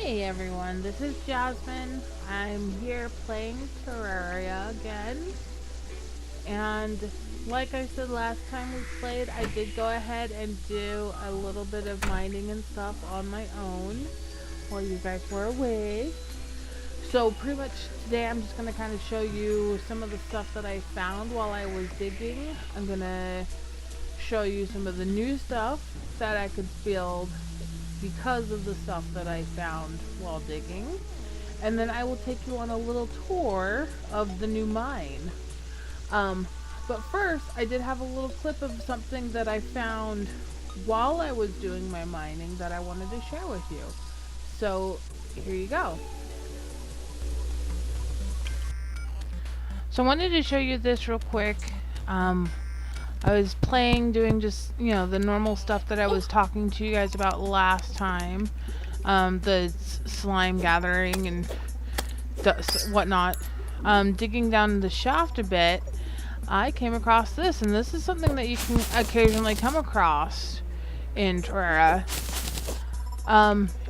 Hey everyone, this is Jasmine. I'm here playing Terraria again. And like I said last time we played, I did go ahead and do a little bit of mining and stuff on my own while you guys were away. So pretty much today I'm just going to kind of show you some of the stuff that I found while I was digging. I'm going to show you some of the new stuff that I could build because of the stuff that I found while digging. And then I will take you on a little tour of the new mine. But first, I did have a little clip of something that I found while I was doing my mining that I wanted to share with you. So, here you go. So I wanted to show you this real quick. I was playing, doing just, the normal stuff that I was talking to you guys about last time. The slime gathering and whatnot. Digging down the shaft a bit, I came across this, and this is something that you can occasionally come across in Terraria.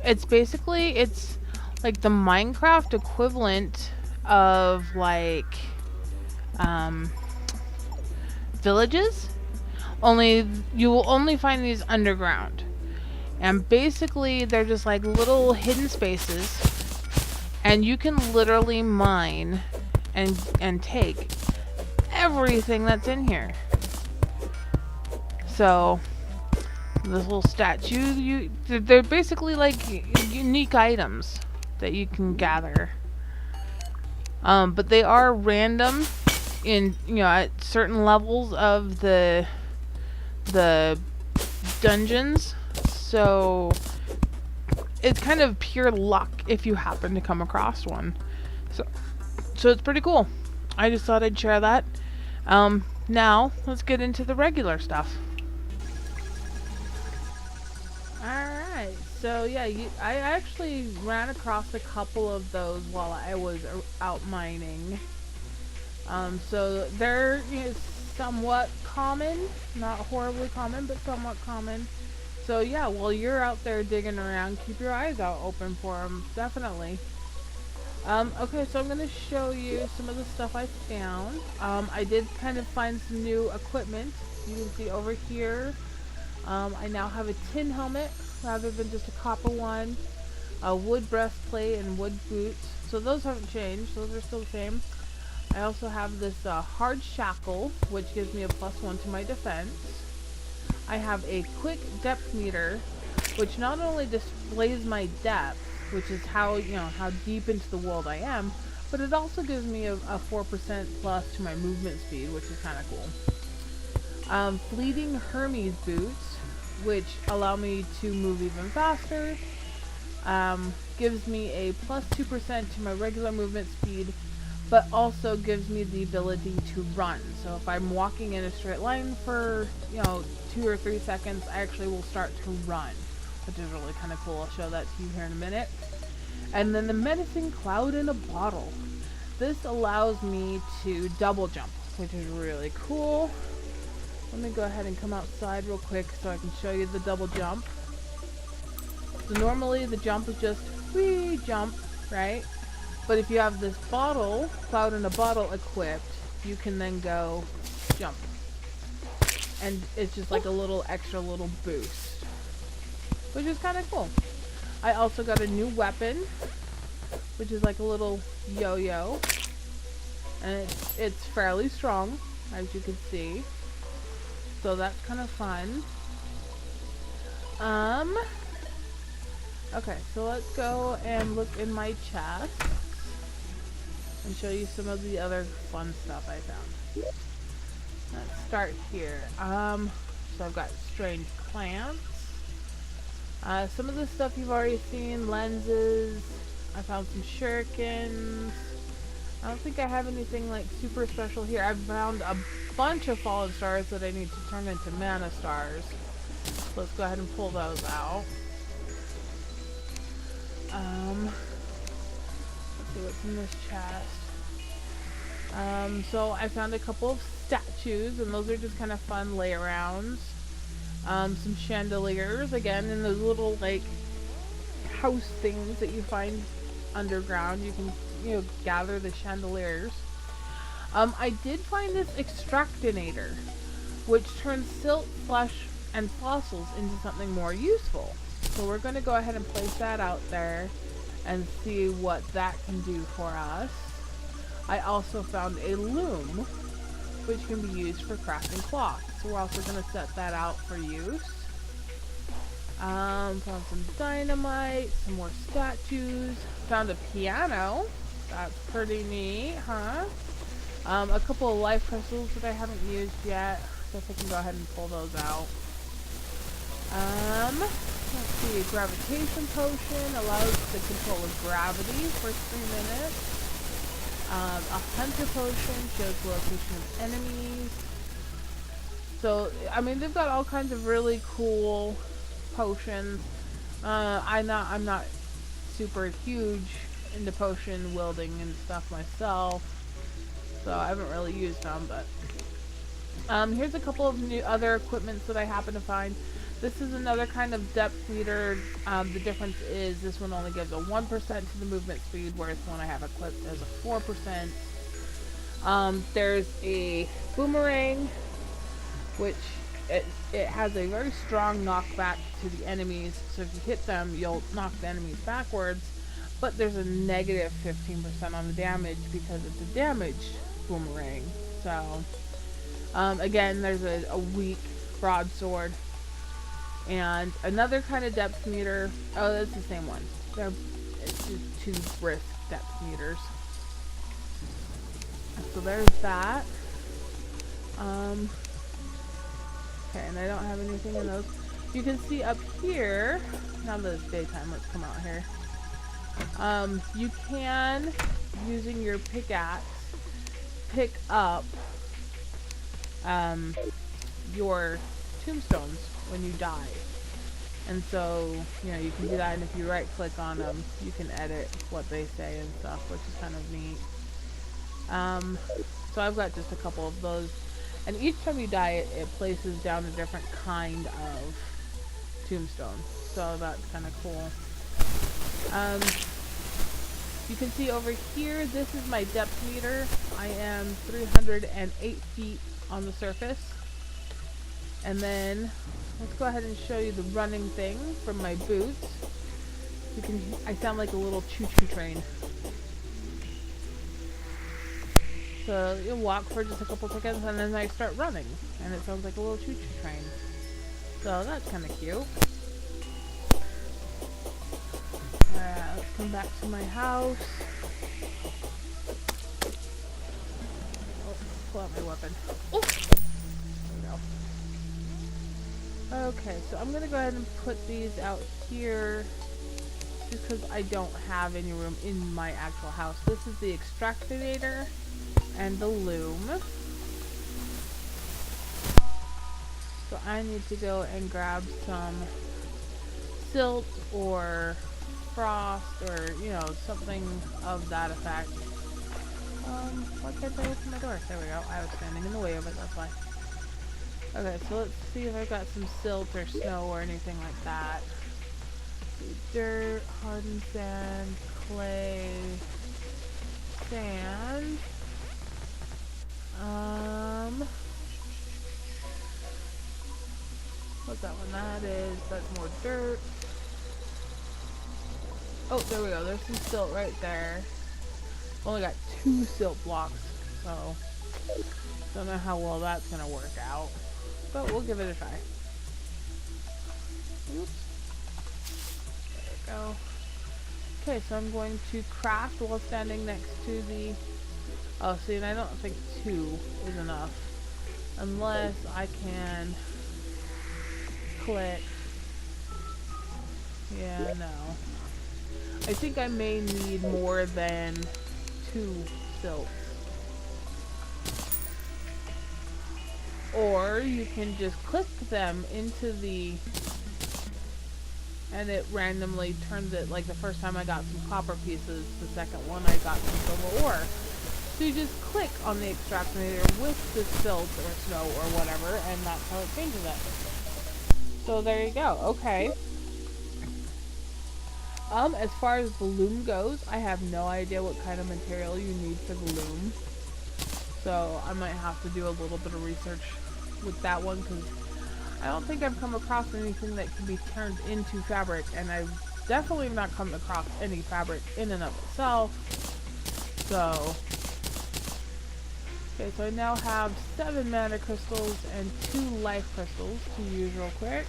It's like the Minecraft equivalent of villages, only you will only find these underground, and basically they're just like little hidden spaces, and you can literally mine and take everything that's in here. So this little statue, they're basically like unique items that you can gather, but they are random in at certain levels of the dungeons, so it's kind of pure luck if you happen to come across one. So it's pretty cool. I just thought I'd share that. Now let's get into the regular stuff. Alright, so yeah, I actually ran across a couple of those while I was out mining. So they're somewhat common, not horribly common, but somewhat common. So yeah, while you're out there digging around, keep your eyes out open for them, definitely. Okay, so I'm going to show you some of the stuff I found. I did kind of find some new equipment. You can see over here, I now have a tin helmet rather than just a copper one, a wood breastplate, and wood boots. So those haven't changed, those are still the same. I also have this hard shackle, which gives me a +1 to my defense. I have a quick depth meter, which not only displays my depth, which is how deep into the world I am, but it also gives me a 4% plus to my movement speed, which is kind of cool. Fleeting Hermes boots, which allow me to move even faster. Gives me a +2% to my regular movement speed, but also gives me the ability to run. So if I'm walking in a straight line for 2 or 3 seconds, I actually will start to run, which is really kind of cool. I'll show that to you here in a minute. And then the menacing cloud in a bottle. This allows me to double jump, which is really cool. Let me go ahead and come outside real quick so I can show you the double jump. So normally the jump is just whee jump, right? But if you have this bottle, cloud in a bottle equipped, you can then go jump. And it's just like a little extra little boost, which is kind of cool. I also got a new weapon, which is like a little yo-yo. And it's fairly strong, as you can see. So that's kind of fun. Okay, so let's go and look in my chest and show you some of the other fun stuff I found. Let's start here. So I've got strange plants. Some of the stuff you've already seen, lenses. I found some shurikens. I don't think I have anything like super special here. I've found a bunch of fallen stars that I need to turn into mana stars. So let's go ahead and pull those out. Let's see what's in this chest. So I found a couple of statues, and those are just kind of fun lay-arounds. Some chandeliers, again, in those little, like, house things that you find underground. You can, gather the chandeliers. I did find this extractinator, which turns silt, flesh, and fossils into something more useful. So we're going to go ahead and place that out there and see what that can do for us. I also found a loom, which can be used for crafting cloth. So we're also going to set that out for use. Found some dynamite, some more statues. Found a piano. That's pretty neat, huh? A couple of life crystals that I haven't used yet. So if I can go ahead and pull those out. Let's see, a gravitation potion allows the control of gravity for 3 minutes. A hunter potion shows the location of enemies. So, I mean, they've got all kinds of really cool potions. I'm not super huge into potion wielding and stuff myself, so I haven't really used them, but here's a couple of new other equipments that I happen to find. This is another kind of depth meter. The difference is this one only gives a 1% to the movement speed, whereas the one I have equipped has a 4%. There's a boomerang, which it has a very strong knockback to the enemies, so if you hit them, you'll knock the enemies backwards, but there's a negative 15% on the damage because it's a damaged boomerang. So, again, there's a weak broadsword. And another kind of depth meter. Oh, that's the same one. It's just 2 brisk depth meters. So there's that. Okay, and I don't have anything in those. You can see up here, now that it's daytime, let's come out here. You can, using your pickaxe, pick up your tombstones when you die. And so, you can do that, and if you right click on them, you can edit what they say and stuff, which is kind of neat. So I've got just a couple of those. And each time you die, it places down a different kind of tombstone. So that's kind of cool. You can see over here, this is my depth meter. I am 308 feet on the surface. And then, let's go ahead and show you the running thing from my boots. I sound like a little choo-choo train. So you walk for just a couple seconds and then I start running. And it sounds like a little choo-choo train. So that's kind of cute. Alright, let's come back to my house. Oh, pull out my weapon. Oh! There we go. Okay, so I'm going to go ahead and put these out here. Just because I don't have any room in my actual house. This is the extractinator and the loom. So I need to go and grab some silt or frost or, something of that effect. Why can't I open my door? There we go. I was standing in the way of it, that's why. Okay, so let's see if I've got some silt or snow or anything like that. Dirt, hardened sand, clay, sand. What's that one? That's more dirt. Oh, there we go. There's some silt right there. Only got 2 silt blocks, so don't know how well that's gonna work out, but we'll give it a try. Oops. There we go. Okay, so I'm going to craft while standing next to the... Oh, see, and I don't think 2 is enough. Unless I can click... Yeah, no. I think I may need more than 2 silts. Or you can just click them into the... And it randomly turns it, like the first time I got some copper pieces, the second one I got some silver ore. So you just click on the extractinator with the silt or snow or whatever, and that's how it changes it. So there you go. Okay. As far as the loom goes, I have no idea what kind of material you need for the loom. So I might have to do a little bit of research with that one, because I don't think I've come across anything that can be turned into fabric, and I've definitely not come across any fabric in and of itself. So, okay, so I now have 7 mana crystals and 2 life crystals to use real quick.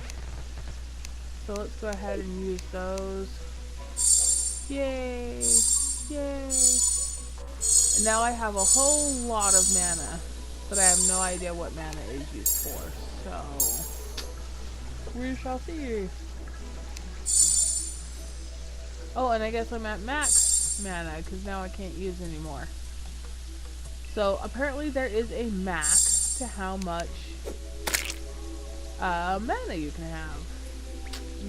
So let's go ahead and use those. Yay! Yay! And now I have a whole lot of mana, but I have no idea what mana is used for. So, we shall see. Oh, and I guess I'm at max mana, because now I can't use anymore. So, apparently there is a max to how much mana you can have.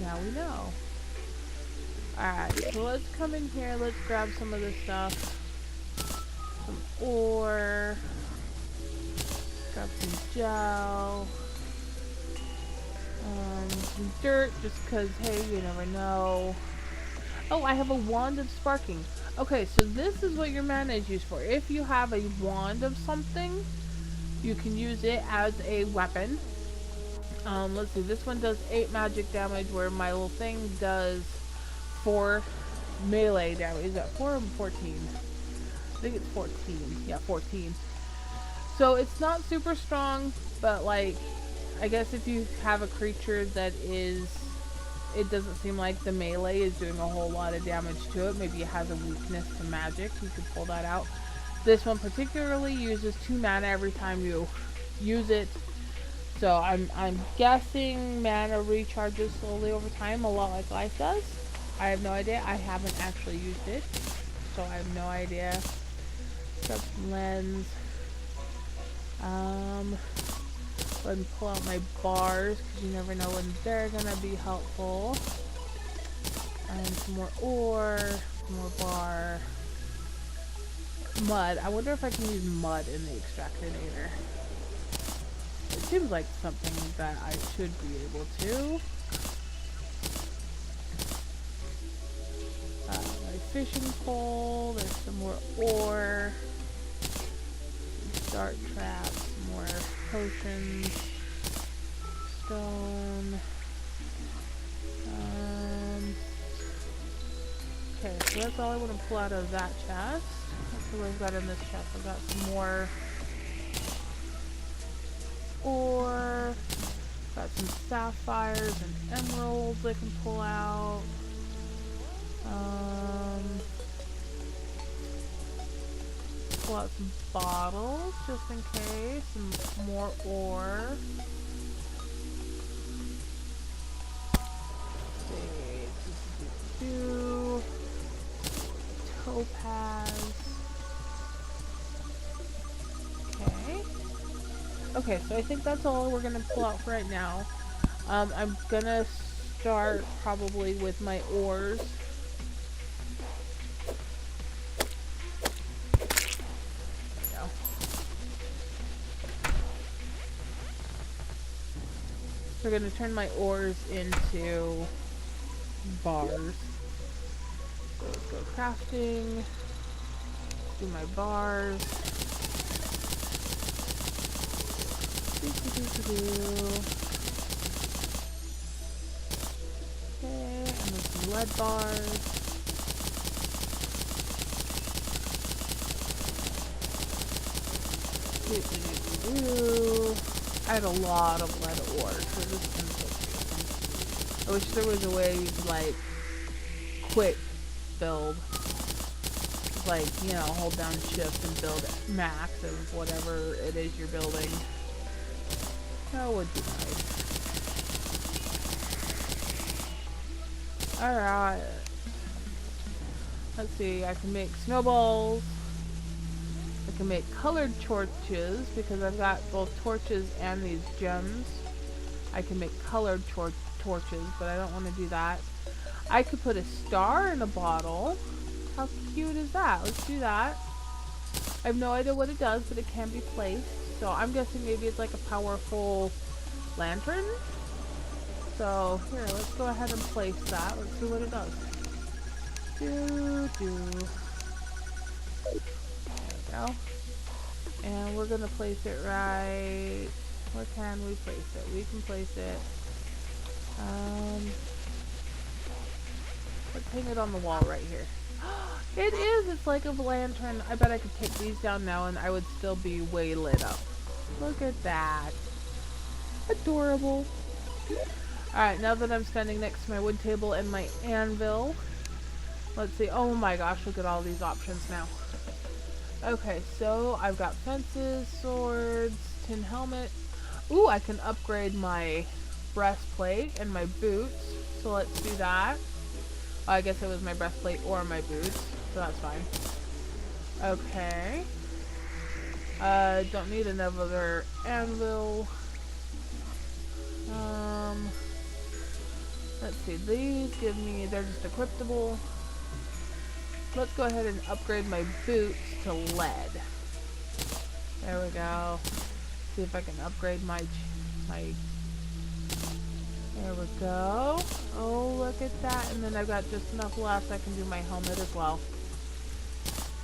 Now we know. Alright, so let's come in here, let's grab some of this stuff. Some ore. Grab some gel. Some dirt, just because, hey, you never know. Oh, I have a wand of sparking. Okay, so this is what your mana is used for. If you have a wand of something, you can use it as a weapon. Let's see, this one does 8 magic damage, where my little thing does 4 melee damage. Is that 4 or 14? I think it's 14. Yeah, 14. So it's not super strong, but like, I guess if you have a creature that is, it doesn't seem like the melee is doing a whole lot of damage to it. Maybe it has a weakness to magic. You could pull that out. This one particularly uses 2 mana every time you use it. So I'm guessing mana recharges slowly over time, a lot like life does. I have no idea. I haven't actually used it, so I have no idea. Grab some lens. Go ahead and pull out my bars, because you never know when they're gonna be helpful. And some more ore, some more bar. Mud. I wonder if I can use mud in the extractinator. It seems like something that I should be able to. My fishing pole, there's some more ore. Dart traps, some more potions. Stone. Okay, so that's all I want to pull out of that chest. Let's see what I've got in this chest. I've got some more ore. Got some sapphires and emeralds I can pull out. Pull out some bottles just in case. Some more ore. Topaz. Okay. Okay, so I think that's all we're gonna pull out for right now. I'm gonna start probably with my ores. There we go. So we're gonna turn my ores into bars. So let's go crafting. Do my bars. Okay, and then some lead bars. I had a lot of lead ore, so this is interesting. I wish there was a way you could like quick build. Like, you know, hold down shift and build max of whatever it is you're building. That would be nice. Alright. Let's see, I can make snowballs. I can make colored torches because I've got both torches and these gems. I can make colored torches, but I don't want to do that. I could put a star in a bottle. How cute is that? Let's do that. I have no idea what it does, but it can be placed. So I'm guessing maybe it's like a powerful lantern. So here, let's go ahead and place that. Let's see what it does. There we go. And we're gonna place it right. Where can we place it? We can place it. Let's hang it on the wall right here. It is! It's like a lantern. I bet I could take these down now and I would still be way lit up. Look at that. Adorable. Alright, now that I'm standing next to my wood table and my anvil, let's see. Oh my gosh, look at all these options now. Okay, so I've got fences, swords, tin helmet. Ooh, I can upgrade my breastplate and my boots. So let's do that. Oh, I guess it was my breastplate or my boots, so that's fine. Okay. Don't need another anvil. Let's see, these give me, they're just equipable. Let's go ahead and upgrade my boots to lead. There we go. See if I can upgrade my, there we go. Oh, look at that. And then I've got just enough left I can do my helmet as well.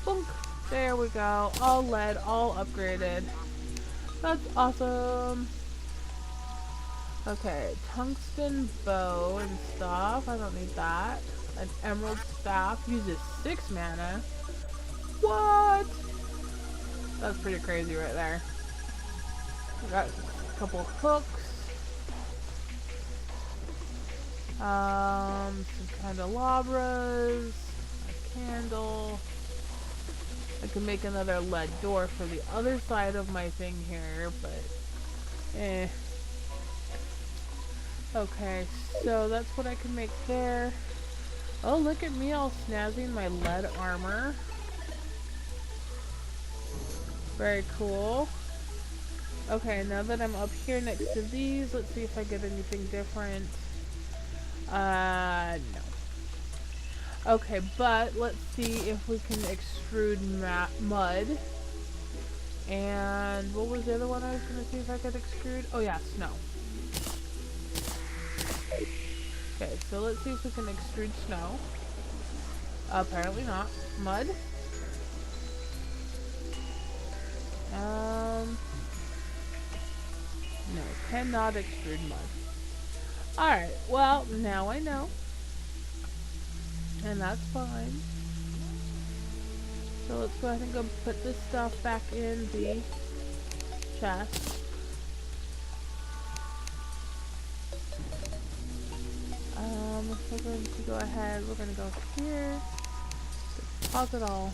Boom. There we go. All lead, all upgraded. That's awesome. Okay, tungsten bow and stuff. I don't need that. An emerald staff uses 6 mana. What? That's pretty crazy right there. I got a couple hooks. Some candelabras. A candle. I can make another lead door for the other side of my thing here, but eh. Okay, so that's what I can make there. Oh, look at me all snazzy in my lead armor. Very cool. Okay, now that I'm up here next to these, let's see if I get anything different. No. Okay, but let's see if we can extrude mud. And what was the other one I was going to see if I could extrude? Oh yeah, snow. Okay, so let's see if we can extrude snow. Apparently not. Mud. No, cannot extrude mud. Alright, well, now I know. And that's fine. So let's go ahead and go put this stuff back in the chest. We're going to go ahead, we're going to go here, deposit all,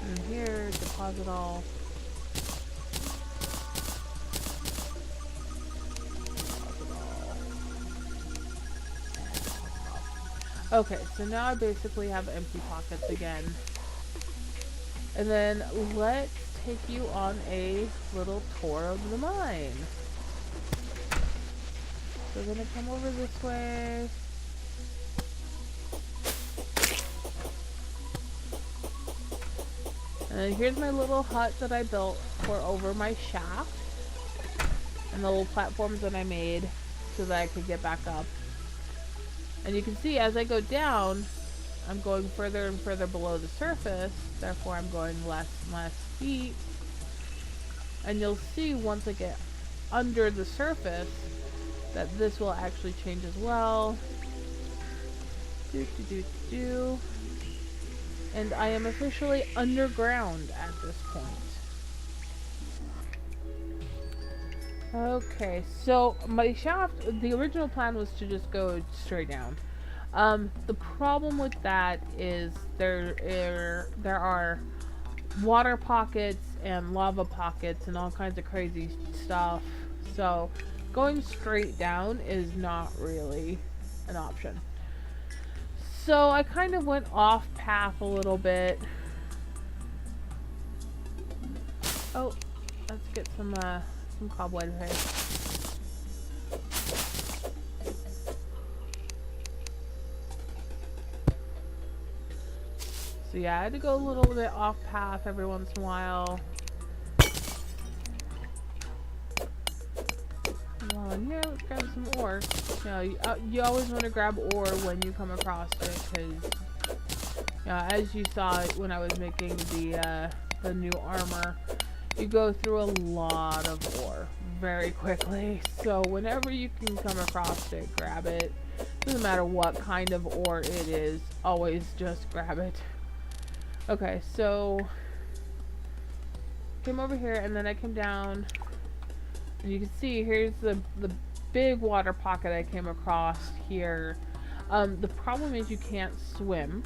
and here, deposit all. Okay, so now I basically have empty pockets again. And then let's take you on a little tour of the mine. So we're gonna come over this way. And here's my little hut that I built for over my shaft. And the little platforms that I made so that I could get back up. And you can see as I go down, I'm going further and further below the surface, therefore I'm going less and less feet. And you'll see once I get under the surface that this will actually change as well. And I am officially underground at this point. Okay, so my shaft, the original plan was to just go straight down. The problem with that is there are water pockets and lava pockets and all kinds of crazy stuff. So going straight down is not really an option. So I kind of went off path a little bit. Oh, let's get some cobweb here. So yeah, I had to go a little bit off path every once in a while. Come on, here, let's grab some ore. You know, you always want to grab ore when you come across it, because As you saw when I was making the new armor, you go through a lot of ore very quickly. So whenever you can come across it, grab it. Doesn't matter what kind of ore it is, always just grab it. Okay, so came over here and then I came down and you can see here's the big water pocket I came across here. The problem is you can't swim.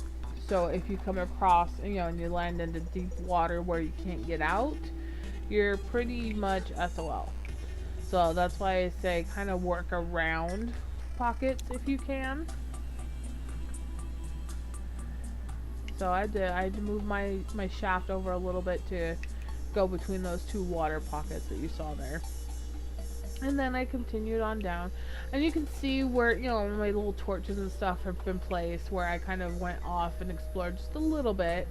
So if you come across, and you land into deep water where you can't get out, you're pretty much SOL. So that's why I say kind of work around pockets if you can. So I had to move my shaft over a little bit to go between those two water pockets that you saw there. And then I continued on down, and you can see where, my little torches and stuff have been placed, where I kind of went off and explored just a little bit.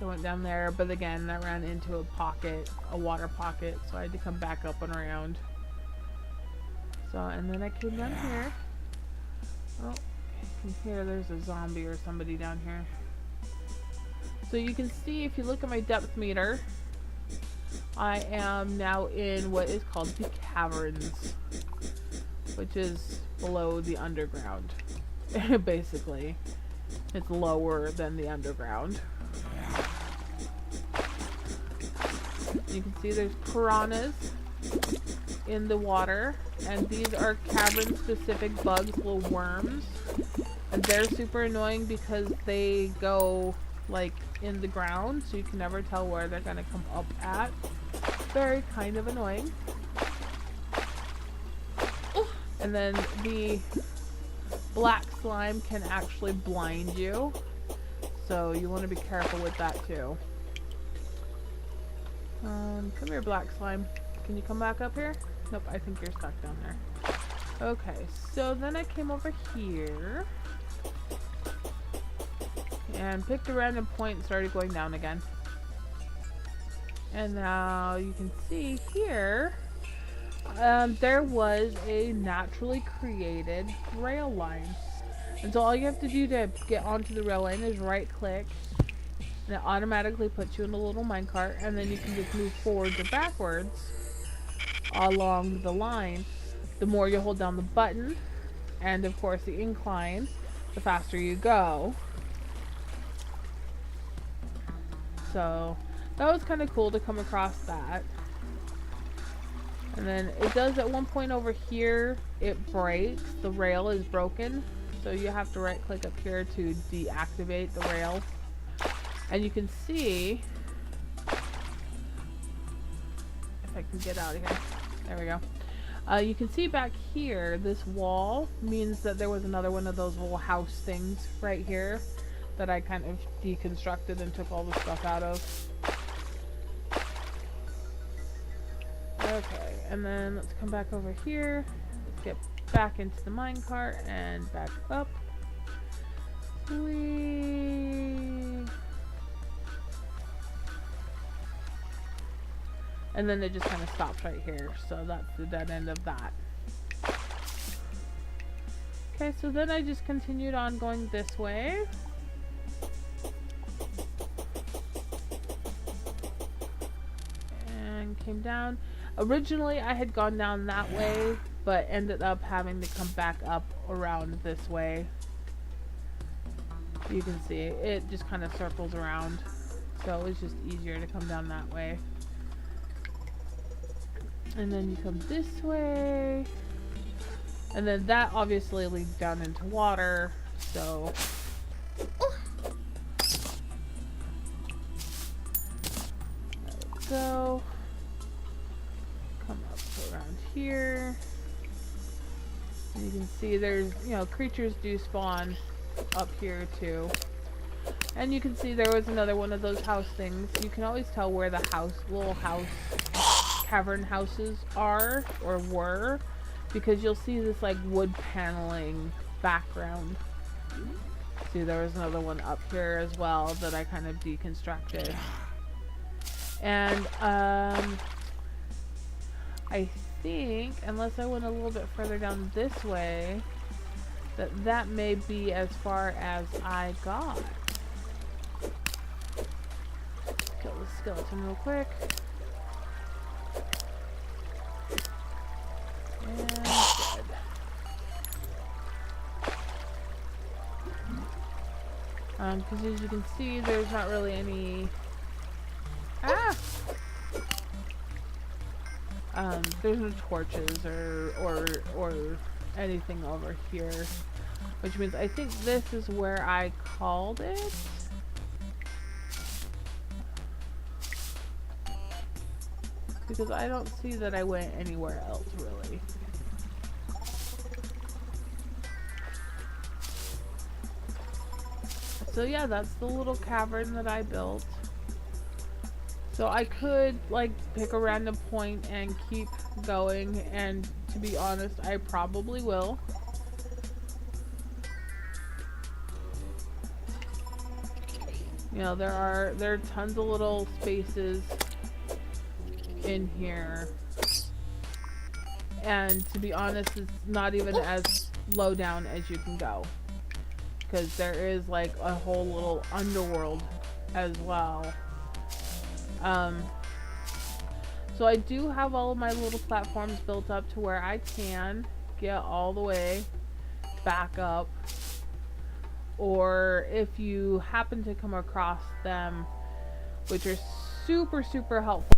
I went down there, but again, I ran into a water pocket, so I had to come back up and around. So, and then I came down here. Oh, you can hear there's a zombie or somebody down here. So you can see if you look at my depth meter, I am now in what is called the caverns, which is below the underground. Basically, it's lower than the underground. You can see there's piranhas in the water, and these are cavern specific bugs, little worms, and they're super annoying because they go like in the ground, so you can never tell where they're gonna come up at. Very kind of annoying. And then the black slime can actually blind you, so you want to be careful with that too. Come here, black slime. Can you come back up here? Nope, I think you're stuck down there. Okay, so then I came over here and picked a random point and started going down again. And now you can see here, there was a naturally created rail line. And so all you have to do to get onto the rail line is right click, and it automatically puts you in a little minecart, and then you can just move forwards or backwards along the line. The more you hold down the button, and of course the incline, the faster you go. So that was kind of cool to come across that. And then it does at one point over here, it breaks. The rail is broken. So you have to right click up here to deactivate the rail. And you can see, if I can get out of here. There we go. You can see back here, this wall means that there was another one of those little house things right here that I kind of deconstructed and took all the stuff out of. Okay, and then let's come back over here. Let's get back into the minecart and back up. Whee! And then it just kind of stops right here, so that's the dead end of that. Okay, so then I just continued on going this way. And came down. Originally I had gone down that way, but ended up having to come back up around this way. You can see it just kind of circles around, so it's just easier to come down that way. And then you come this way, and then that obviously leads down into water, so there we go. Come up around here, and you can see there's, creatures do spawn up here too. And you can see there was another one of those house things. You can always tell where the little house cavern houses are or were, because you'll see this like wood paneling background. See, there was another one up here as well that I kind of deconstructed. And I think, unless I went a little bit further down this way, that may be as far as I got. Kill the skeleton real quick. And dead. Because as you can see, there's not really any... Ah! There's no torches or anything over here. Which means I think this is where I called it. Because I don't see that I went anywhere else, really. So yeah, that's the little cavern that I built. So I could, like, pick a random point and keep going, and to be honest, I probably will. You know, there are tons of little spaces in here. And to be honest, it's not even as low down as you can go. Because there is, like, a whole little underworld as well. So I do have all of my little platforms built up to where I can get all the way back up. Or if you happen to come across them, which are super, super helpful.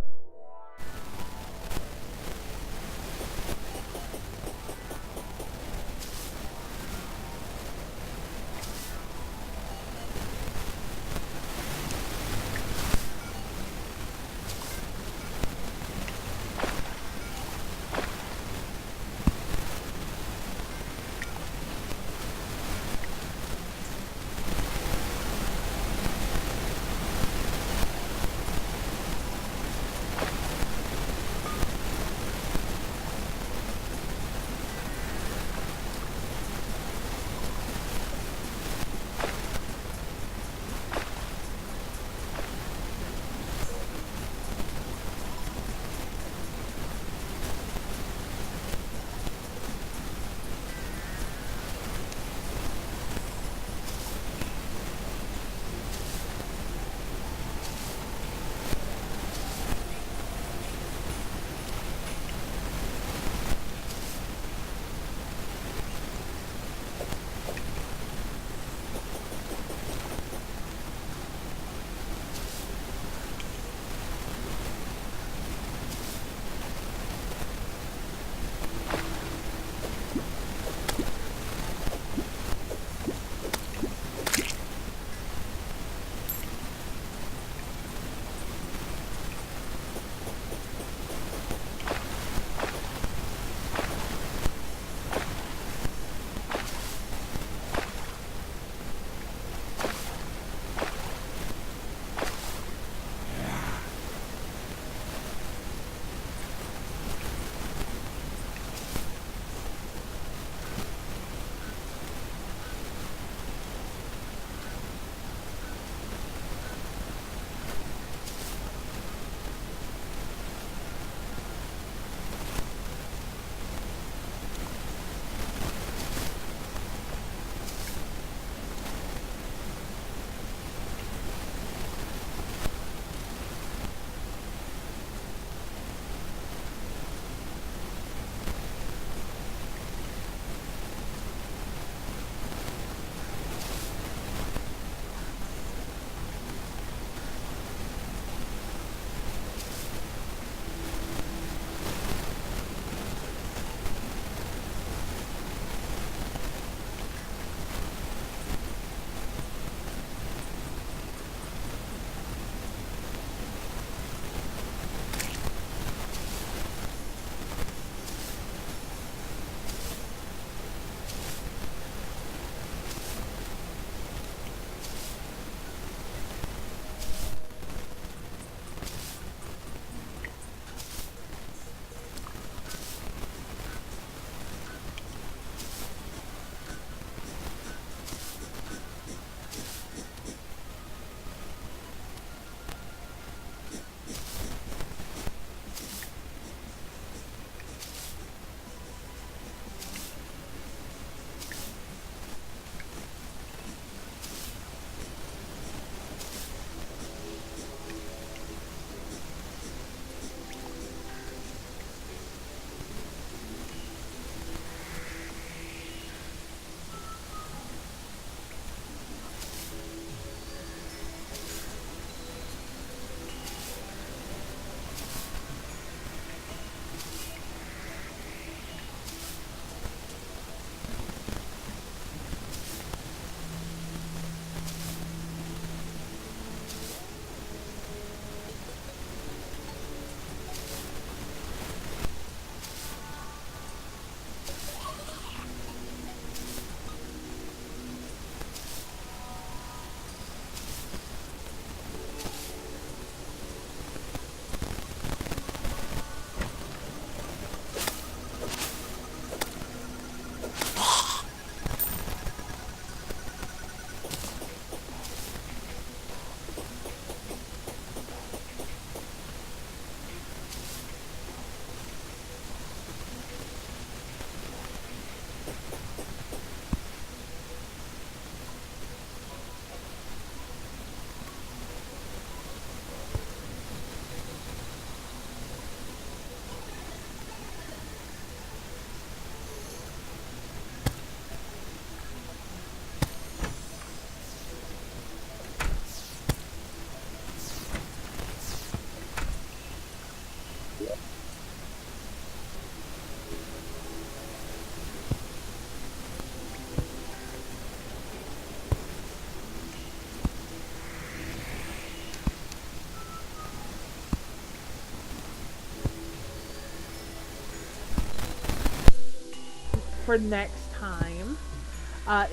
for next time.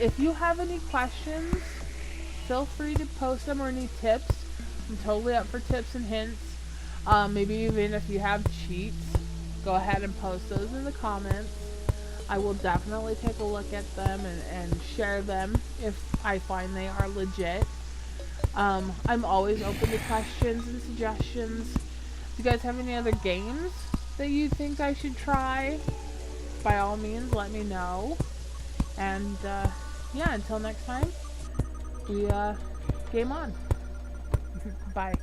If you have any questions, feel free to post them, or any tips. I'm totally up for tips and hints. Maybe even if you have cheats, go ahead and post those in the comments. I will definitely take a look at them and share them if I find they are legit. I'm always open to questions and suggestions. If you guys have any other games that you think I should try, by all means, let me know. And yeah, until next time, we game on. Bye.